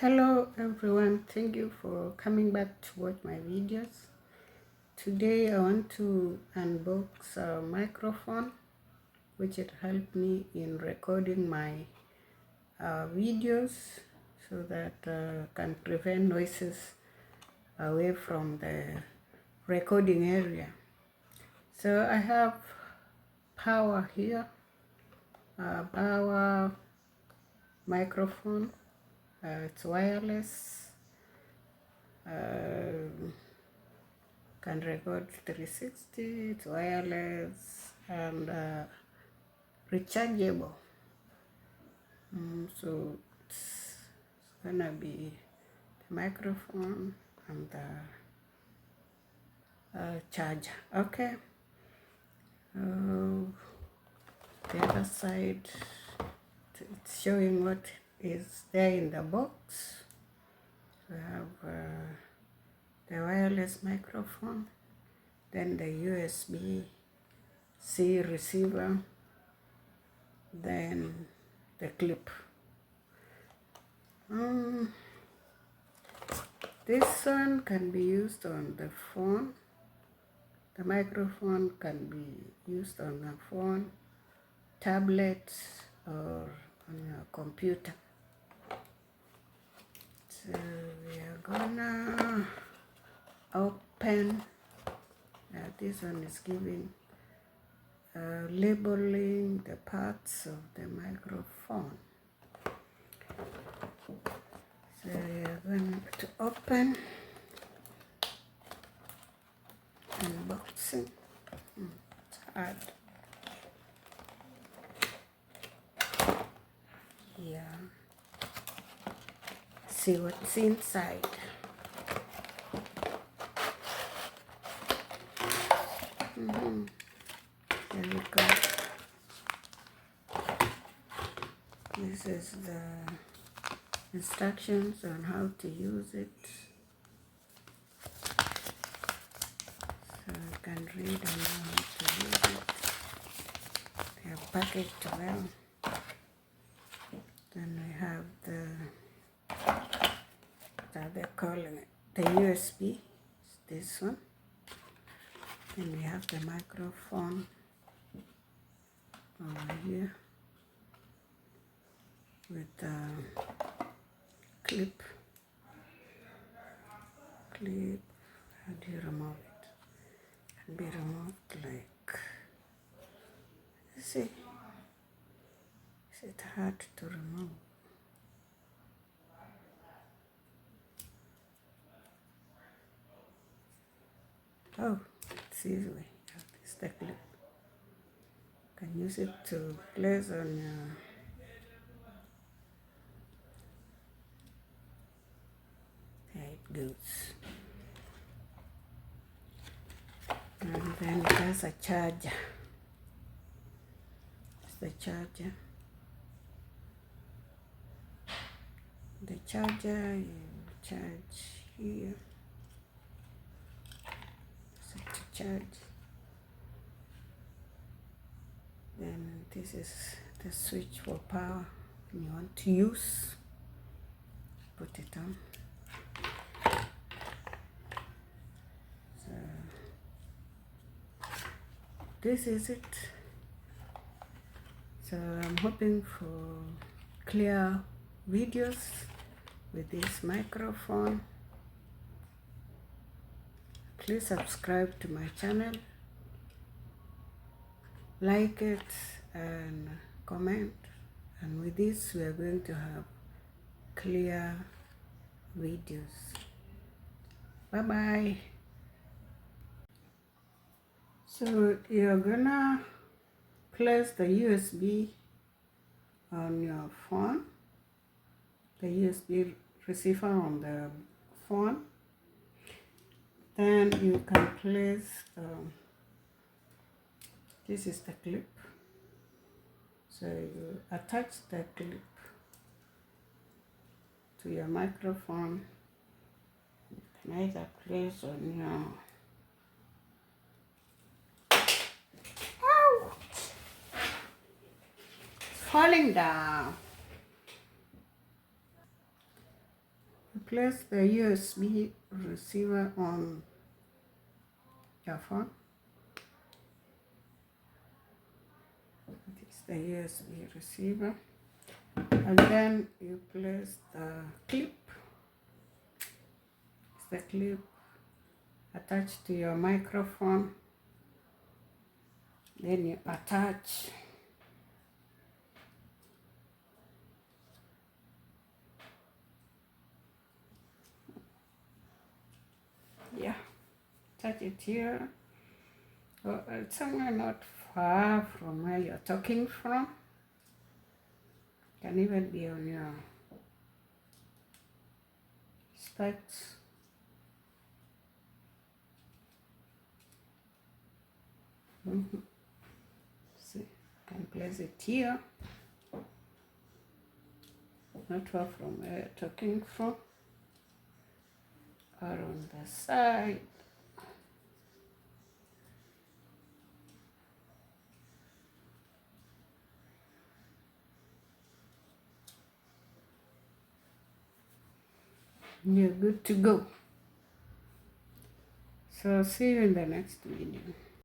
Hello everyone, thank you for coming back to watch my videos. Today I want to unbox a microphone which it helped me in recording my videos so that can prevent noises away from the recording area. So I have power here, power microphone. It's wireless. Can record 360, it's wireless and rechargeable. So it's gonna be the microphone and the charger. Okay. The other side, it's showing what is there in the box. We have the wireless microphone, then the USB-C receiver, then the clip. This one can be used on the phone. The microphone can be used on the phone, tablet, or on your computer. So we are gonna open. This one is giving labeling the parts of the microphone. So we are going to open unboxing. It's hard. Yeah. See what's inside. There we go. This is the instructions on how to use it. So you can read on how to use it. They are packaged well. Then we have what they're calling it, the USB, this one. And we have the microphone over here with the clip. How do you remove it? It can be removed like, see, is it hard to remove? Oh, it's easy. This is the clip. You can use it to place on your there it goes. And then it has a charger. It's the charger. The charger, you charge here. Set to charge. Then this is the switch for power. When you want to use, put it on. So this is it. So I'm hoping for clear videos with this microphone. Please subscribe to my channel, like it and comment, and with this we are going to have clear videos. Bye bye. So you're gonna place the USB on your phone, the USB receiver on the phone. Then you can place, this is the clip. So you attach the clip to your microphone. You can either place on your falling down. place the USB receiver on your phone. This is the USB receiver. And then you place the clip. It's the clip attached to your microphone. Then you attach attach it here. Or somewhere not far from where you're talking from. Can even be on your specs. See, you can place it here, not far from where you're talking from, or on the side. You're good to go. So see you in the next video.